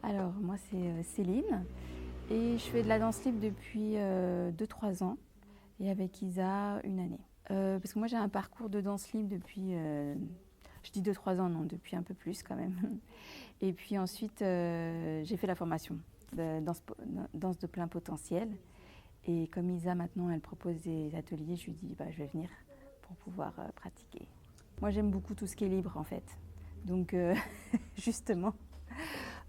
Alors, moi, c'est Céline et je fais de la danse libre depuis 2-3 ans et avec Isa, 1 année. Parce que moi, j'ai un parcours de danse libre depuis, je dis 2-3 ans, non, depuis un peu plus quand même. Et puis ensuite, j'ai fait la formation de danse de plein potentiel. Et comme Isa, maintenant, elle propose des ateliers, je lui dis, bah, je vais venir pour pouvoir pratiquer. Moi, j'aime beaucoup tout ce qui est libre, en fait. Donc, justement,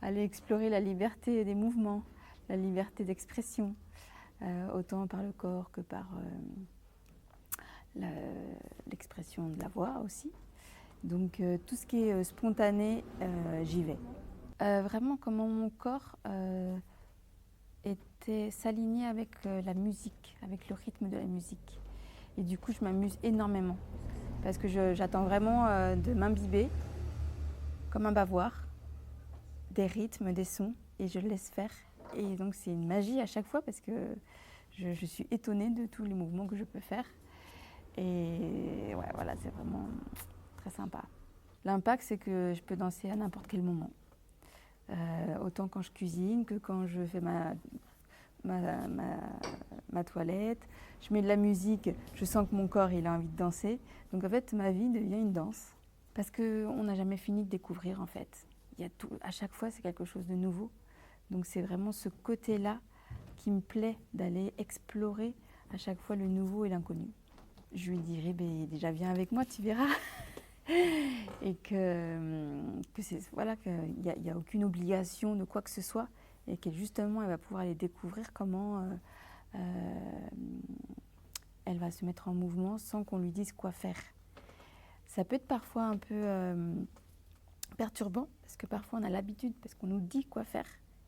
aller explorer la liberté des mouvements, la liberté d'expression, autant par le corps que par l'expression de la voix aussi. Donc tout ce qui est spontané, j'y vais. Vraiment comment mon corps s'alignait avec la musique, avec le rythme de la musique. Et du coup, je m'amuse énormément parce que j'attends vraiment de m'imbiber comme un bavoir des rythmes, des sons, et je le laisse faire. Et donc c'est une magie à chaque fois parce que je suis étonnée de tous les mouvements que je peux faire. Et ouais, voilà, c'est vraiment très sympa. L'impact, c'est que je peux danser à n'importe quel moment. Autant quand je cuisine que quand je fais ma toilette. Je mets de la musique, je sens que mon corps il a envie de danser. Donc en fait, ma vie devient une danse. Parce qu'on n'a jamais fini de découvrir en fait. Il y a tout, à chaque fois, c'est quelque chose de nouveau. Donc c'est vraiment ce côté-là qui me plaît d'aller explorer à chaque fois le nouveau et l'inconnu. Je lui dirais, ben, déjà viens avec moi, tu verras. Et voilà, qu'il n'y a aucune obligation de quoi que ce soit. Et que justement, elle va pouvoir aller découvrir comment elle va se mettre en mouvement sans qu'on lui dise quoi faire. Ça peut être parfois un peu perturbant, parce que parfois on a l'habitude, parce qu'on nous dit quoi faire.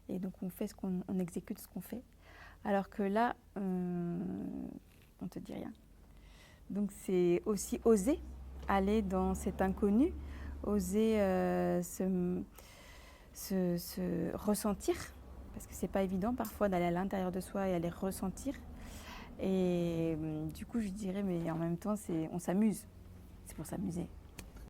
Et donc on exécute ce qu'on fait. Alors que là, on te dit rien. Donc c'est aussi oser aller dans cet inconnu, oser se ressentir, parce que c'est pas évident parfois d'aller à l'intérieur de soi et aller ressentir. Et du coup, je dirais, mais en même temps, on s'amuse. C'est pour s'amuser.